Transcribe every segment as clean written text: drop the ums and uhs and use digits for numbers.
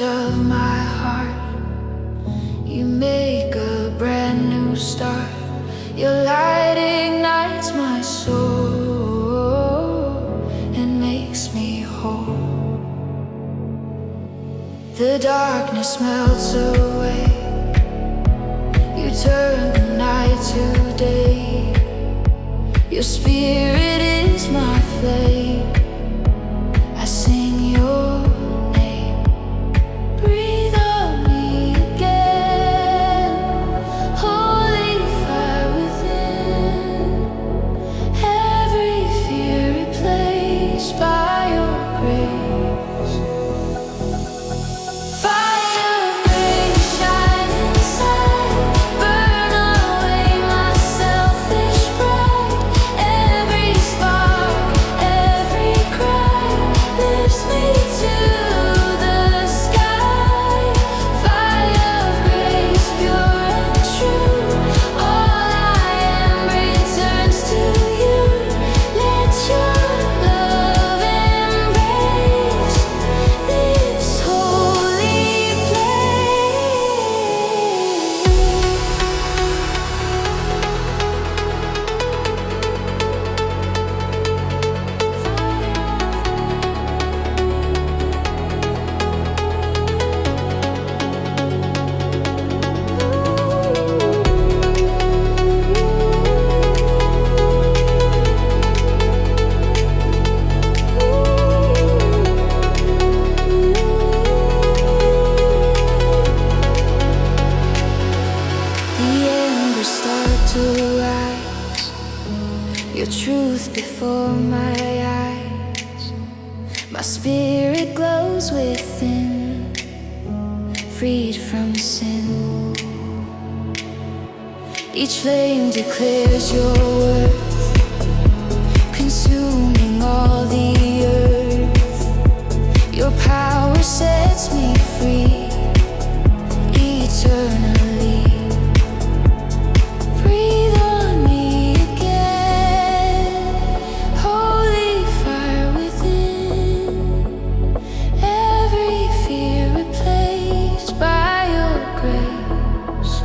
corners of my heart. You make a brand new start. Your light ignites my soul and makes me whole. The darkness melts away. You turn the night to day. Your spirit is my flame. I sing your name. Breathe on me again. Holy fire within. Every fear replaced by your grace. Fire of grace, shine inside. Burn away my selfish pride. Every spark, every cry lifts me to the sky. Fire of grace, pure and true. All I am returns to you. Let your love embrace this holy The embers start to rise. Your truth before my eyes. My spirit glows within, freed from sin. Each flame declares your worth, consuming all the earth. Your power sets me free, eternally. Breathe on me again. Holy fire within. Every fear replaced by your grace.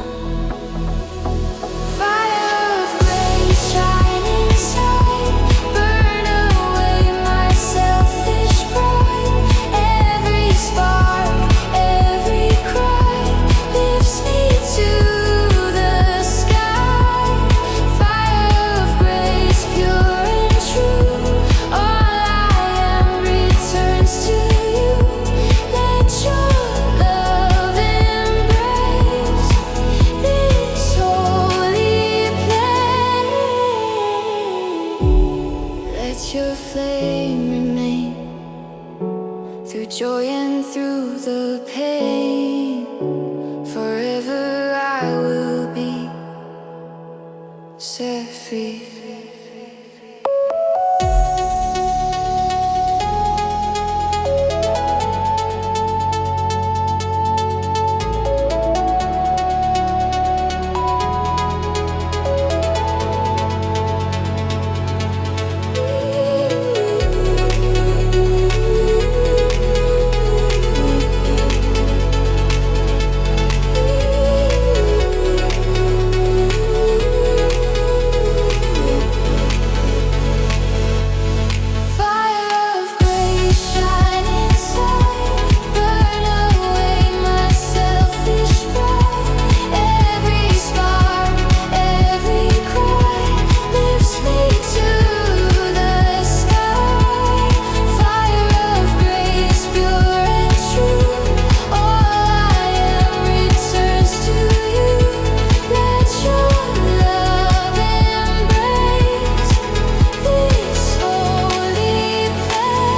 Fire of grace, shine inside. Burn away my selfish pride. Every spark, every cry lifts me to the sky. Fire of grace, pure and true. All I am returns to you. Let your love embrace this holy place. Let your flame remain through joy and through the pain. Forever I will be set free. Fire of grace, shine inside. Burn away my selfish pride. Every spark, every cry lifts me to the sky. Fire of grace, pure and true. All I am returns to you. Let your love embrace this holy place.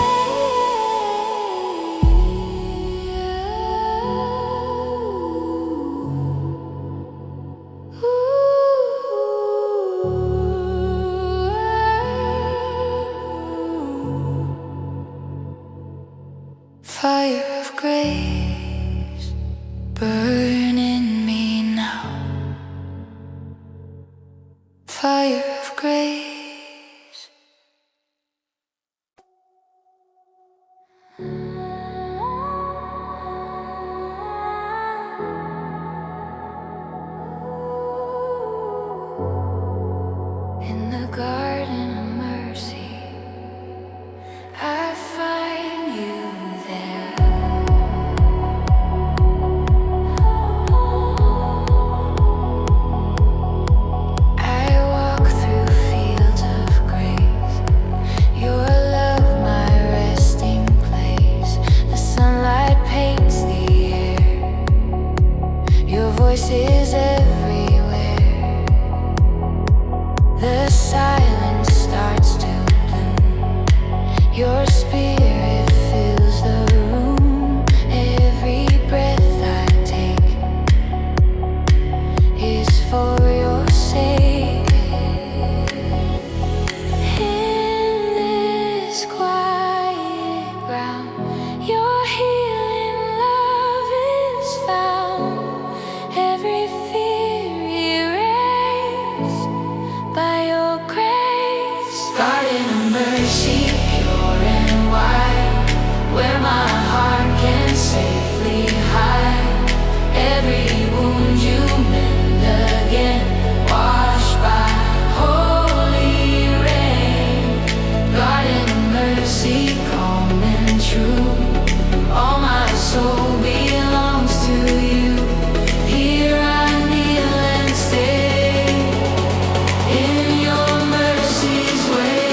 Fire of grace, burn in me now. Fire of grace. for your sake. In this quiet ground, your healing love is found. Every fear erased by your grace. Garden of mercy, pure and wide, where my heart can safely hide. Every wound you mend again, washed by holy rain. Garden of mercy, calm and true, all my soul belongs to you. Here I kneel and stay in your mercy's way.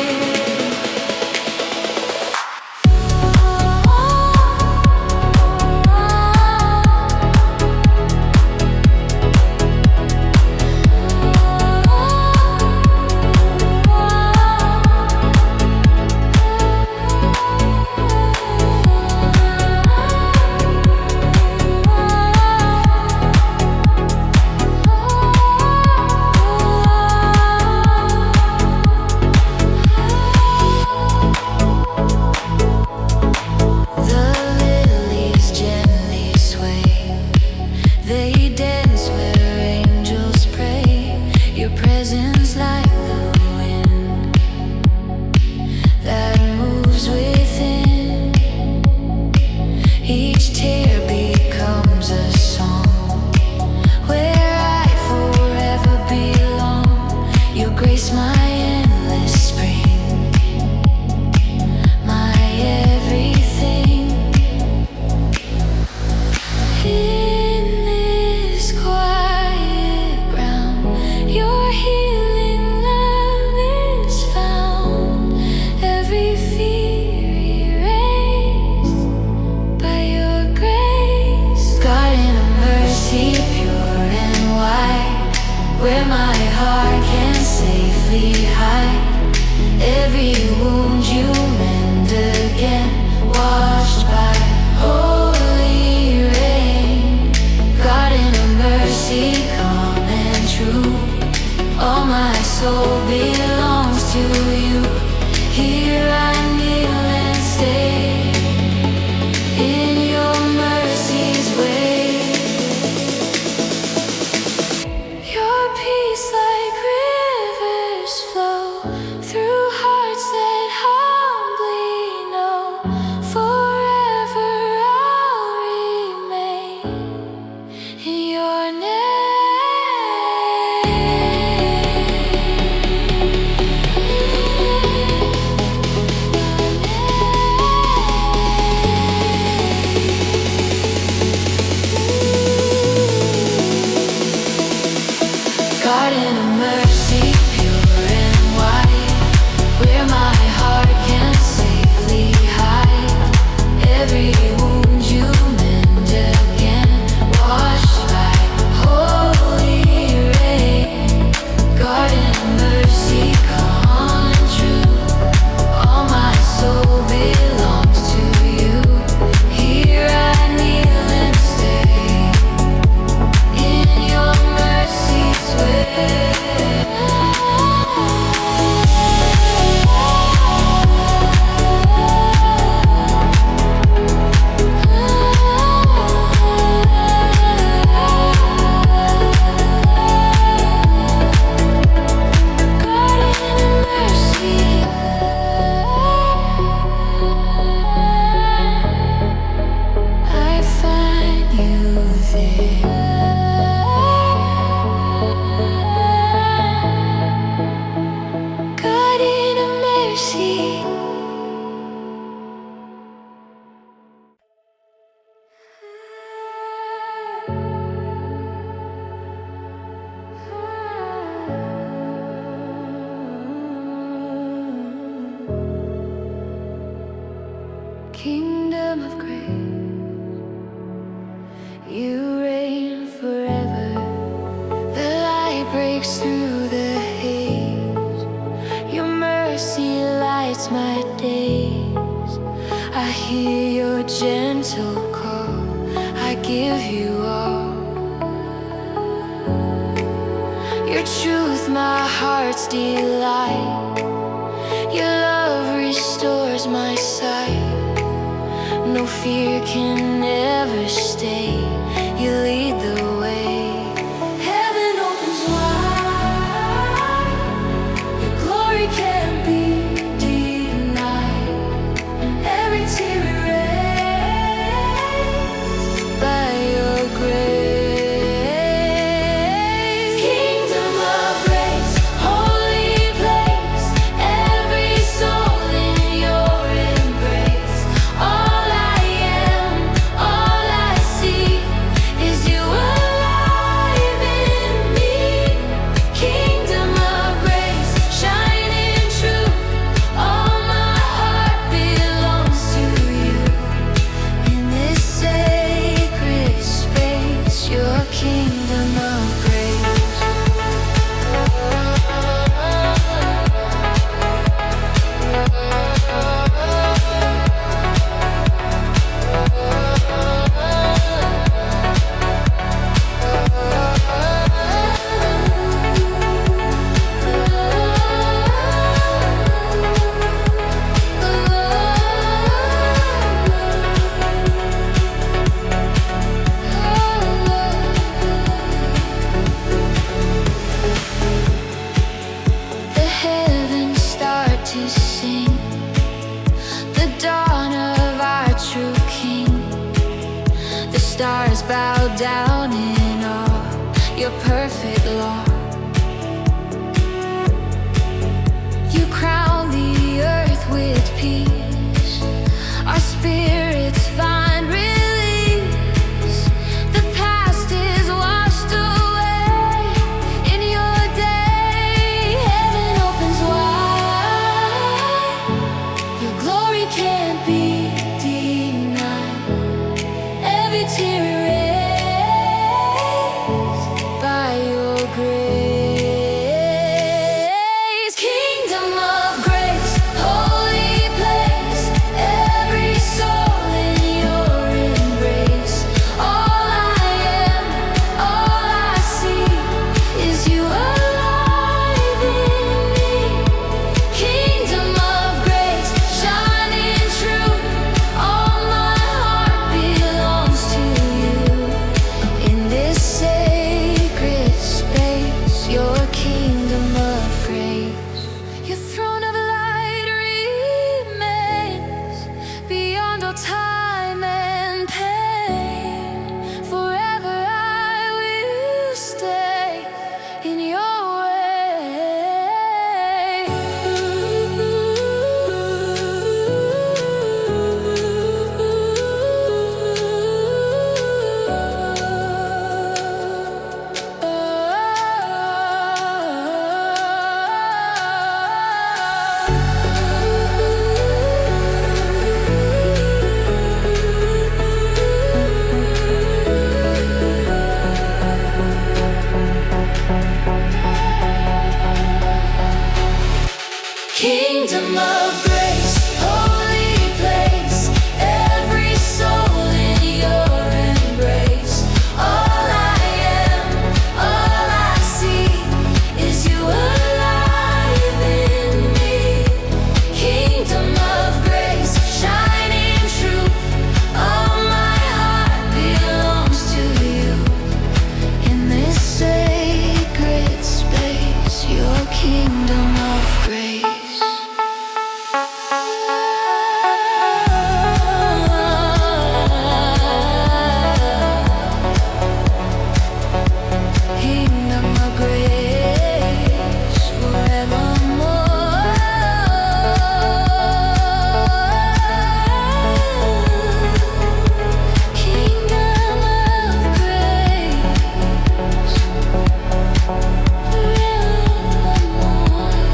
The lilies gently sway, they dance where angels pray. Your presence like the wind that moves within. Each tear becomes a song where I forever belong. You grace my endless spring, my everything. In this quiet ground, your healing love is found. Every fear erased by your grace. Garden of mercy, pure and wide, where my heart can safely hide. Every wound you mend again, washed by holy rain. Garden of mercy, calm and true, all my soul belongs to you. Here I kneel and stay in your mercy's way. Your peace like rivers flow through hearts that humbly know. Forever I'll remain in your Garden of mercy, pure and wide, where my heart can safely hide. Every wound you mend again, washed by holy rain. Garden of mercy, calm and true, all my soul belongs to you. Here I kneel and stay in your mercy's way. Kingdom of grace, you reign forever. The light breaks through the haze. Your mercy lights my days. I hear your gentle call, I give you all. Your truth, my heart's delight. Your love restores my sight. No fear can ever stay. You lead the way. Heaven opens wide. Your glory can't be denied. Every tear erased by your grace. Kingdom of grace, holy place. Every soul in your embrace. All I am, all I see is you alive in me. Kingdom of grace, shining true. All my heart belongs to you. In this sacred space, your kingdom of grace. The heavens start to sing, the dawn of our true King. The stars bow down in awe, your perfect law. You crown the earth with peace. Our spirits find release. The past is washed away in your day. Heaven opens wide. Your glory can't be denied. Every tear erased by your grace. Kingdom of grace, holy place. Every soul in your embrace. All I am, all I see is you alive in me. Kingdom of grace, shining true. All my heart belongs to you. In this sacred space, your kingdom of grace. Your throne of light remains beyond all time and pain. Forever I will stay in your kingdom of grace, holy place. Every soul in your embrace. All I am, all I see is you alive in me. Kingdom of grace, shining true. All my heart belongs to you. In this sacred space, your kingdom of grace. Kingdom of grace forevermore. Kingdom of grace forevermore.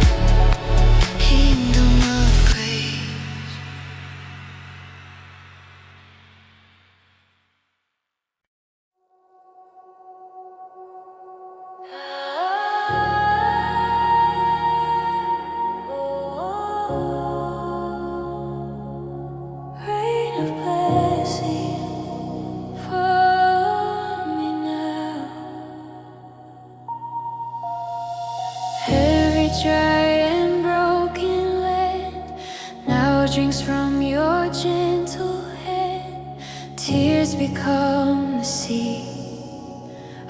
dry and broken land now drinks from your gentle hand. Tears become the sea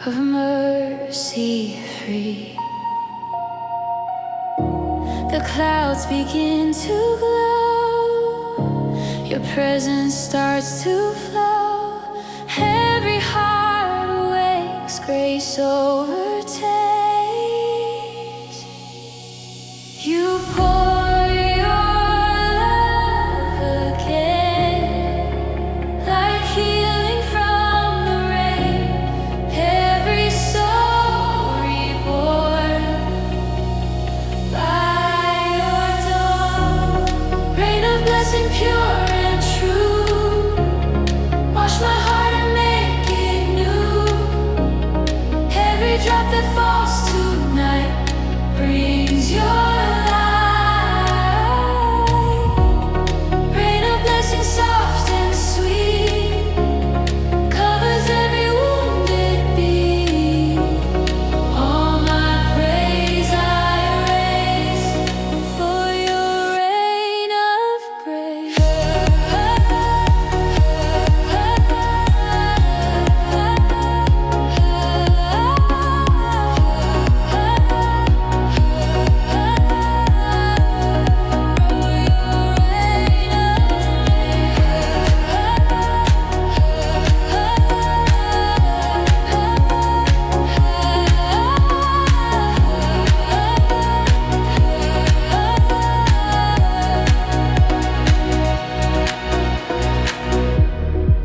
of mercy free. The clouds begin to glow, your presence starts to flow. Every heart awakes, grace overtakes. You pour your love again, like healing from the rain. Every soul reborn by your dawn. Rain of blessing pure and true, wash my heart and make it new. Every drop that falls tonight brings your light. Rain of blessing soft and sweet, covers every wounded beat. All my praise I raise for your reign of grace.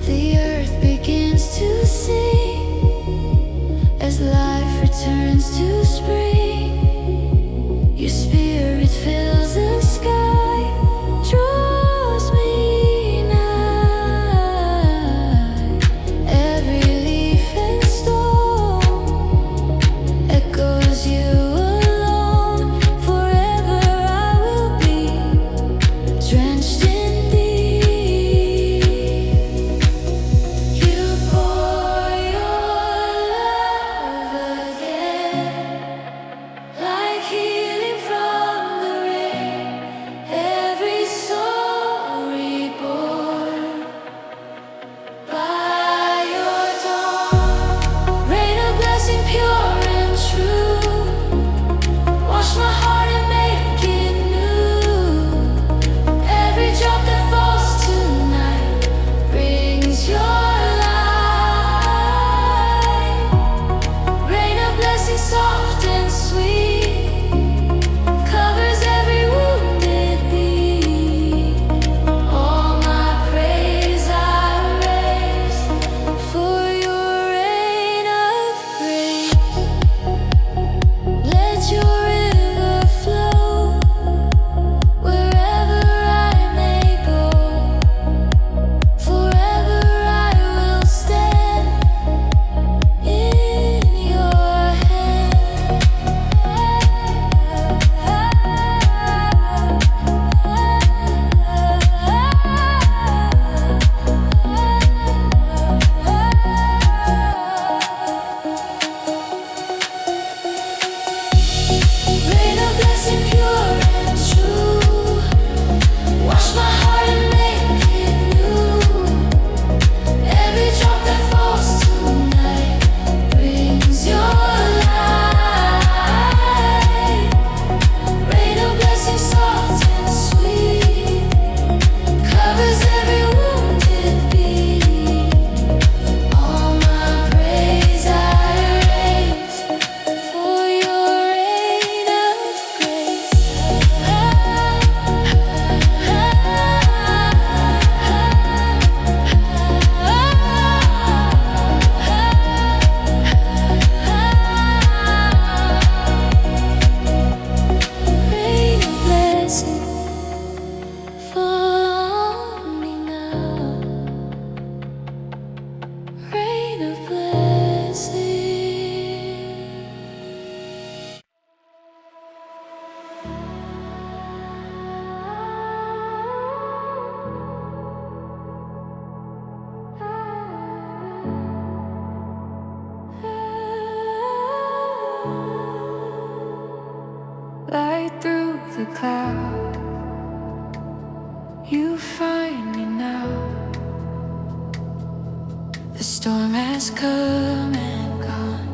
The earth begins to sing as life returns to spring. Your spirit fills the sky, draws me nigh. Every leaf and stone echoes you alone. Forever I will be drenched in thee. You pour your love again, like healing from the rain. Every soul reborn by your dawn. Rain of blessing pure and true, wash my heart and make it new. Every drop that falls tonight brings your light. Rain of blessing soft and sweet, covers every wounded beat. All my praise I raise for your reign of grace. Let your river flow wherever I may go. Forever I will stand in your hand. Rain of blessing pure and true, wash my heart and make it new. Every drop that falls tonight brings your light. Rain of blessing soft and sweet, covers every wounded beat. All my praise I raise for your reign the cloud. You find me now. The storm has come and gone.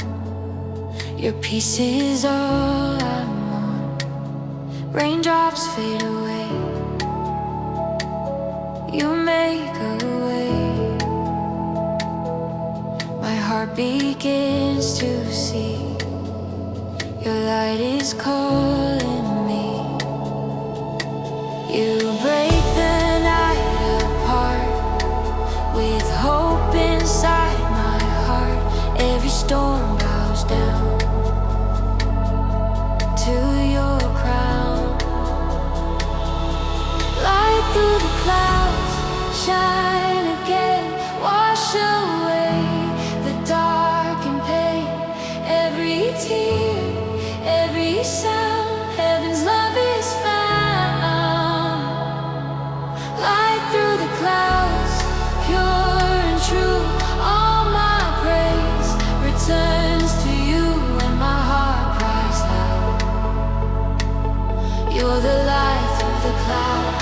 Your peace is all I'm on. Raindrops fade away. You make a way. My heart begins to see. Your light is calling me. You break the night apart with hope inside my heart. Every storm bows down to your crown. Light through the clouds, shine again, wash away the dark and pain. Every tear, every sound, heaven's love is found. Light through the clouds, pure and true. All my praise returns to you when my heart cries loud. You're the light through the clouds.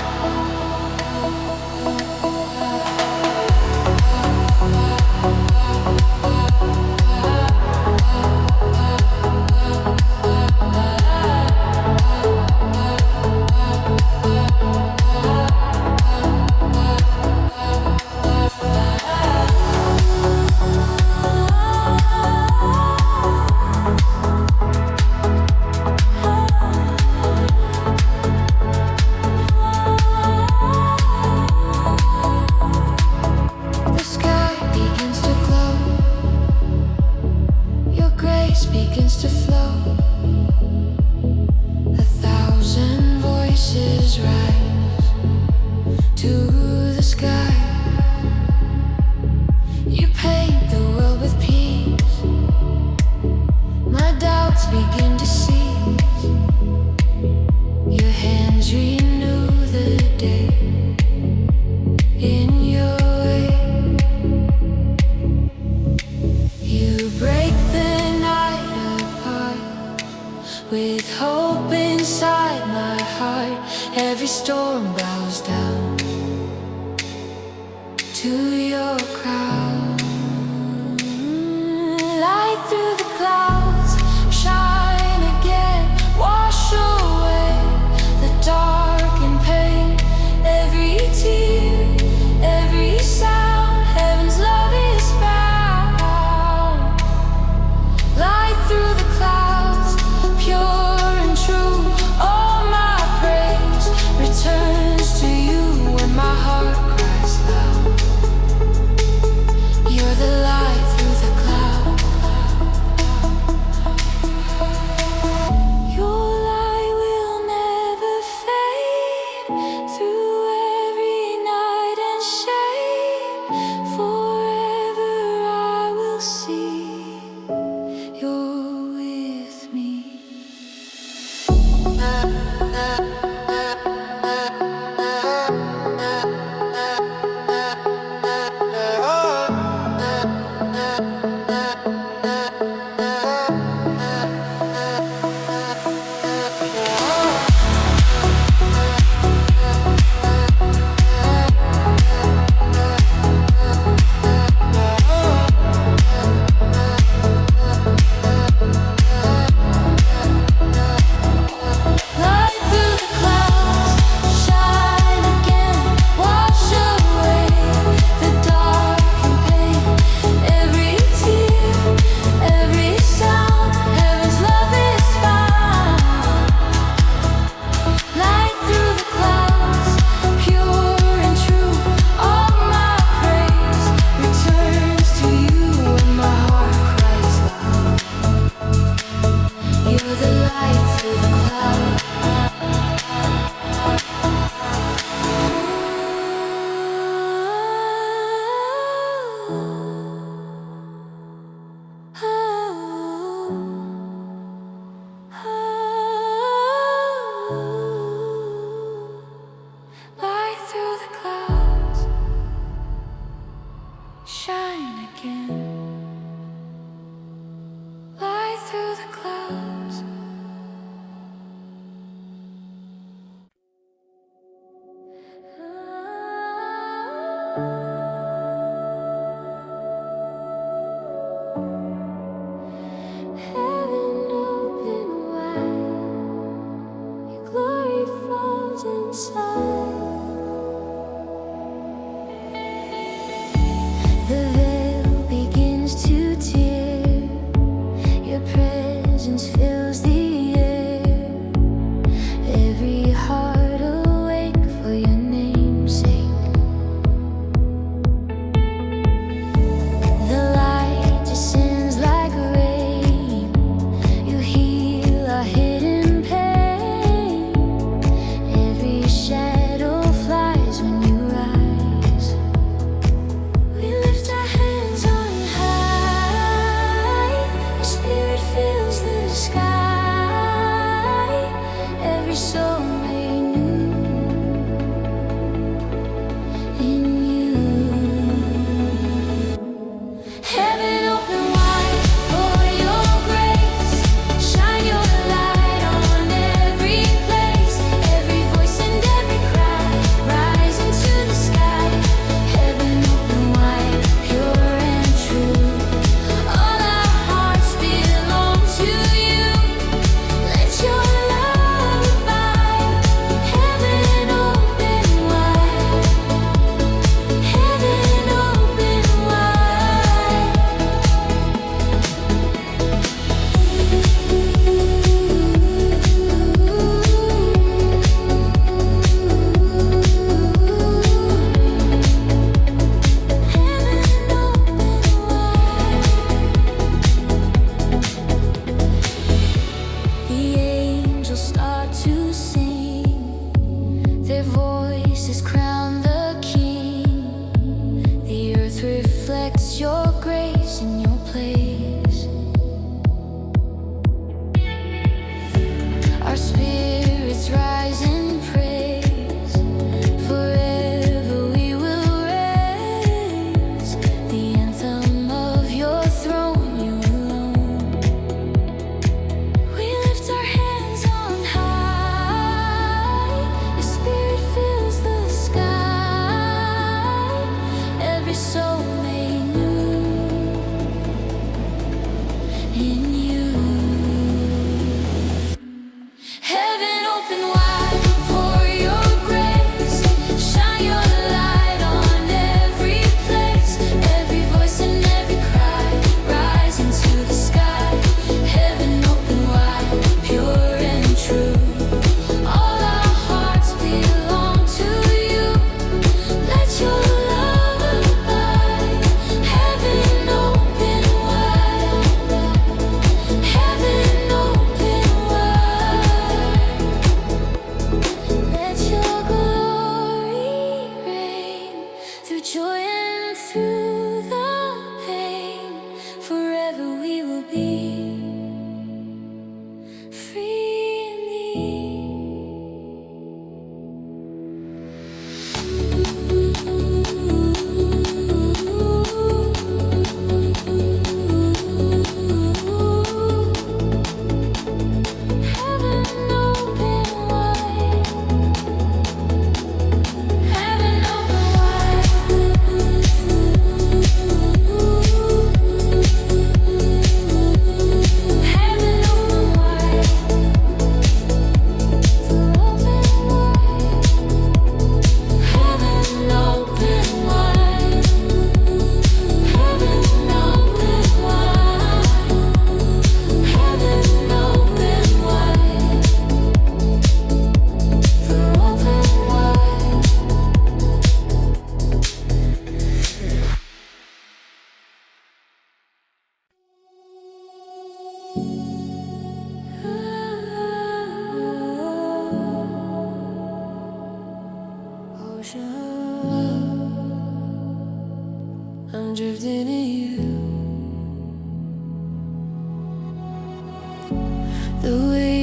Begins to flow. A thousand voices rise to the sky. You paint the world with peace. My doubts begin to cease. Your hands renew the day in your way. You break the with hope inside my heart. Every storm bows down to your crown. Light through the clouds, shine again, wash away the dark and pain. Every tear, every sound, heaven's love is found. Light through the clouds, pure and true. All my praise returns to you when my heart cries loud. You're the light through the cloud. Your light will never fade through every night and shade. Forever I will see you're with me. Love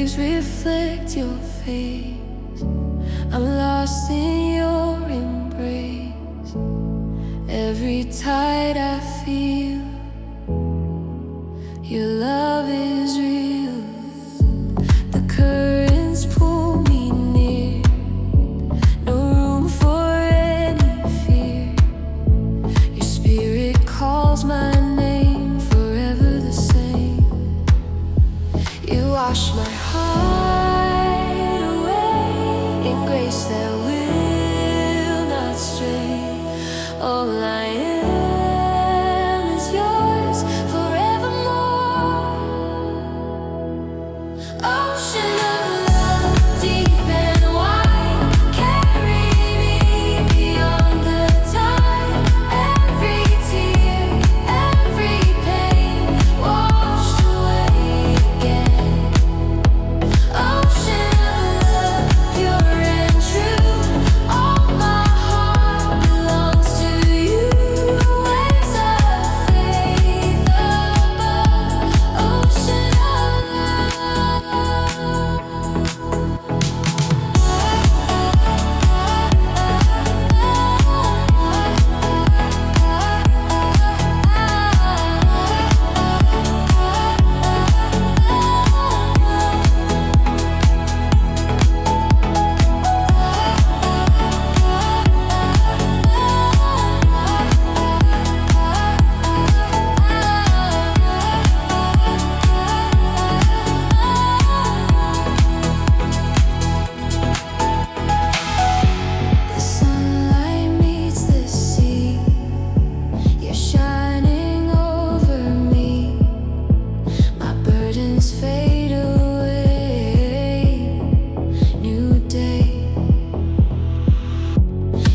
waves reflect your face. I'm lost in your embrace. Every tide I feel, your love is real. The currents pull me near, no room for any fear. Your spirit calls my name, forever the same. You wash my heart away in grace that will not stray. All I am is yours forevermore. Ocean of love, deep and wide, carry me beyond the tide. Every tear, every pain, washed away again. Ocean of love, pure and true. All my heart belongs to you. Waves of faith above. Ocean of the sunlight meets the sea. You're shining over me. My burdens fade away. New day.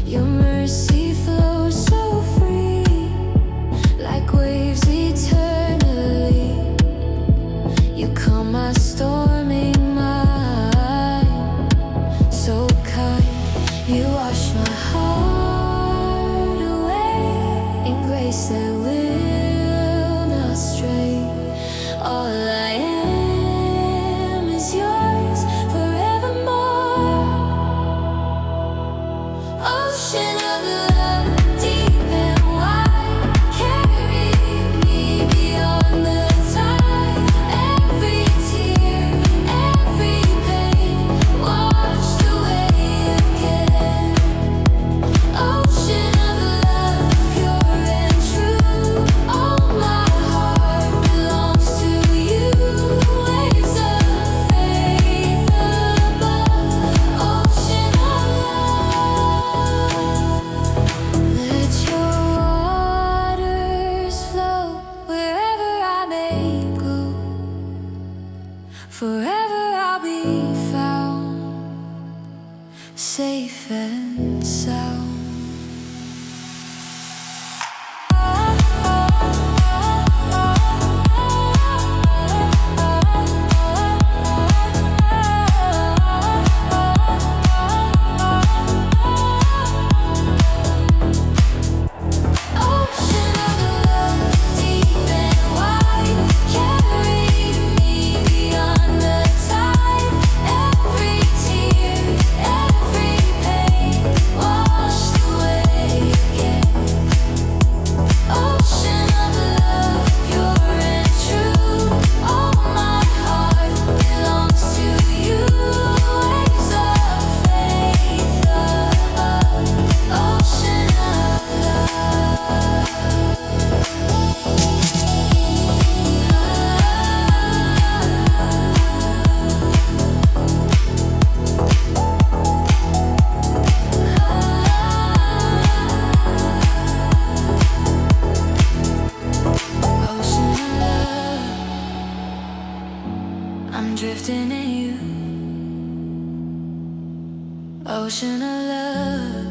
Your mercy flows so free, like waves eternally. You calm my storming mind, so kind. You wash my heart away in grace that will not stray. All I am is yours forevermore. Ocean of love, deep and wide, carry me beyond the tide. Every tear, every pain, washed away again. Ocean of love, pure and true. All my heart belongs to you. Waves of faith above. Ocean of love. Let your waters flow wherever I may go. Forever I'll be found, safe and sound. Ocean of love, deep and wide, carry me beyond the tide. Every tear, every pain, washed away again. Ocean of love, pure and true. All my heart belongs to you. Waves of faith above. Ocean of love. Ocean of love, I'm drifting in you. Ocean of love.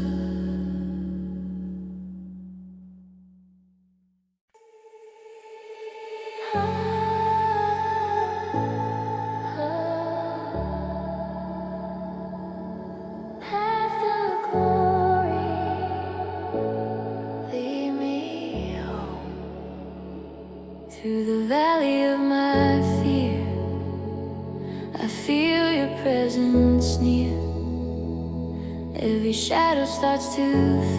Path to glory, lead me home. Through the valley of my fear, I feel feel your presence near. Every shadow starts to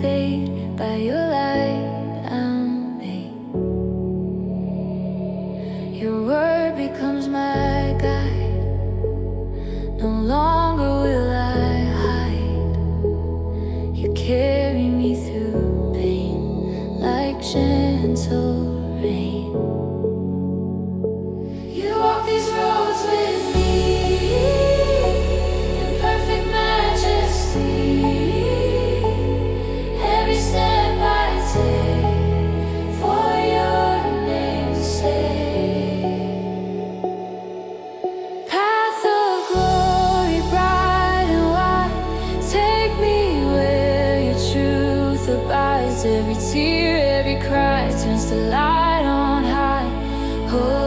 fade. By your light I'm made. Your word becomes my guide. No longer will I hide. You carry me through pain like gentle rain. You walk these roads with me in perfect majesty. Every step I take for your name's sake. Path of glory, bright and wide, take me where your truth abides. Every tear, every cry turns to light on high. Oh,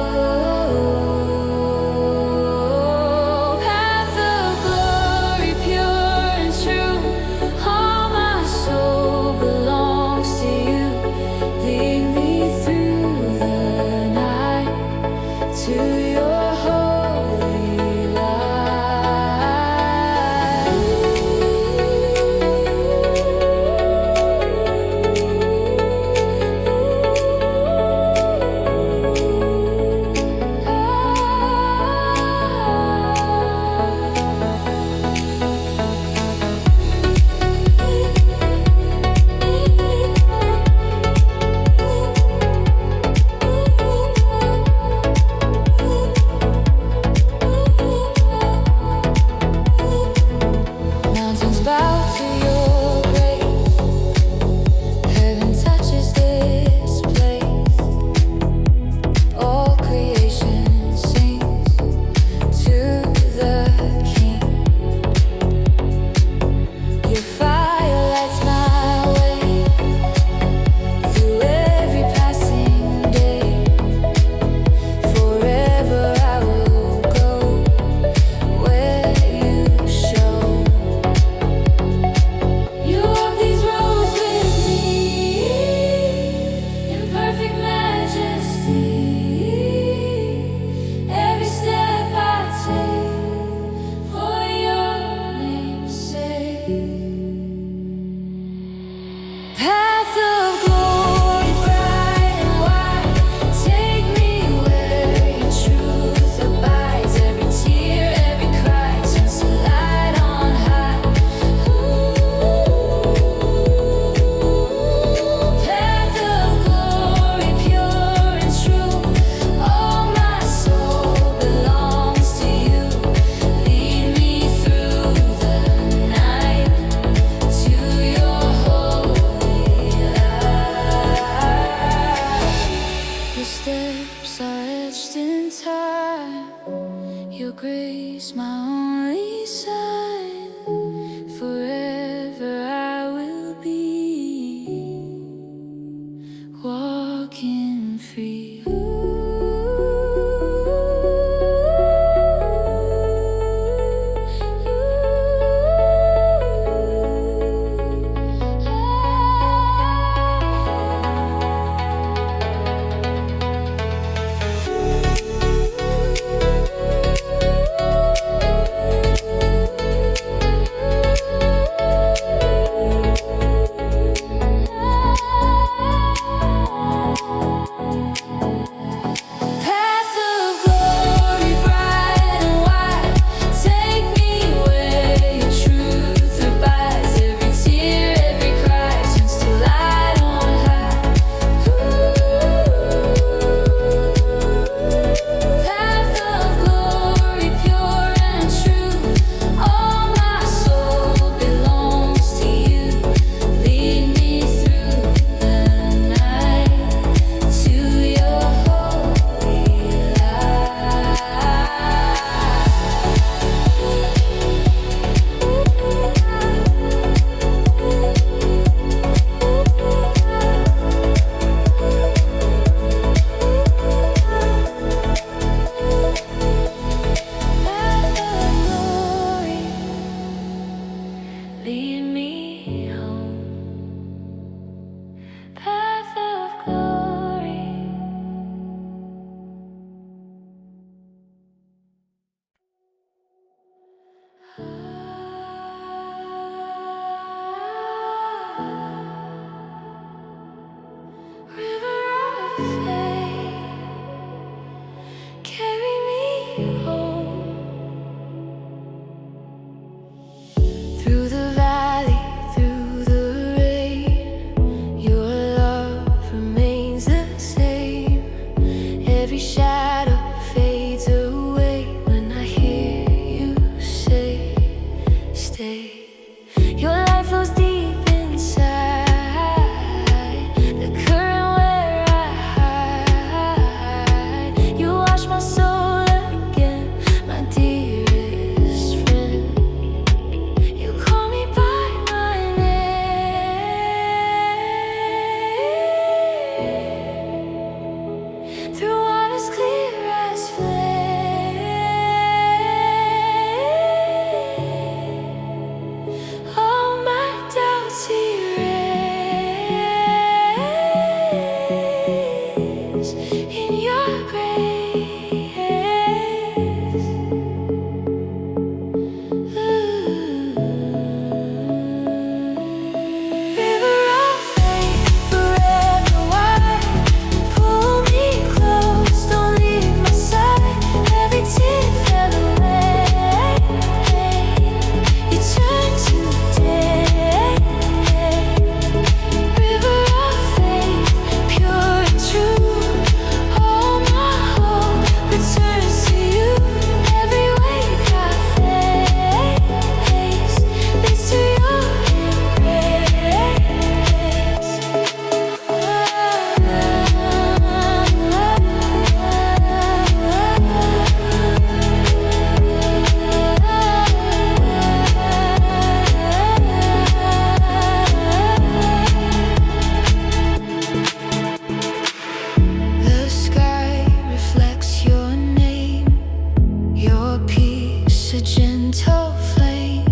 a gentle flame.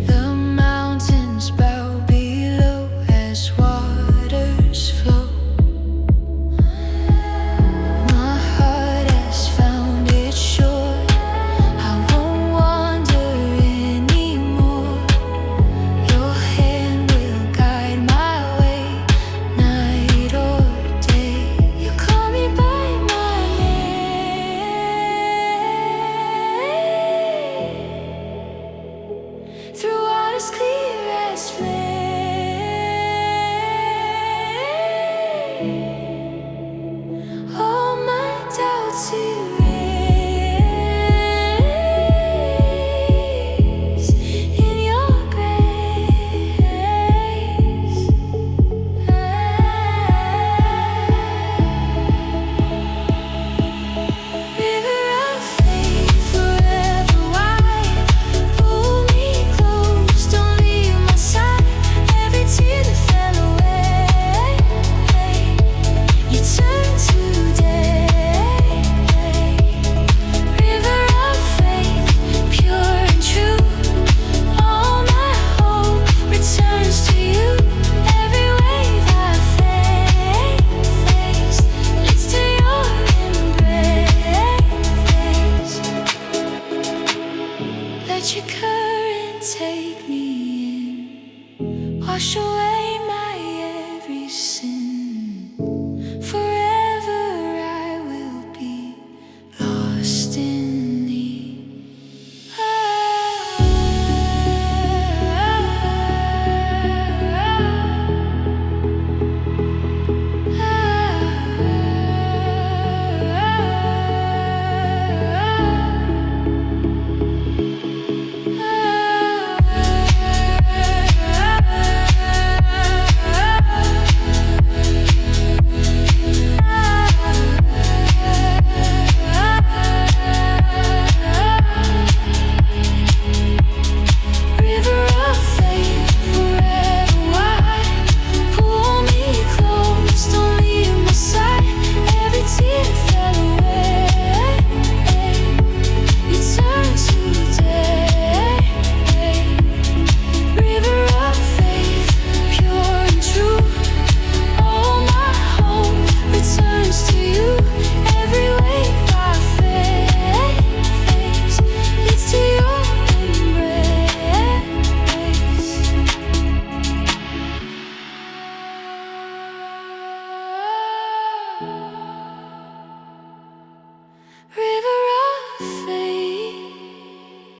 The mountains bow below as waters flow. My heart has found its shore. I won't wander anymore. Your hand will guide my way, night or day. You call me by my name, through waters clear as flame. All my doubts erase in your grace. River of faith, forever wide, pull me close, don't leave my side. Every tear that fell away, you turn to day. River of faith, pure and true, all my hope returns to you. Every wave I face leads to your embrace. Let your current take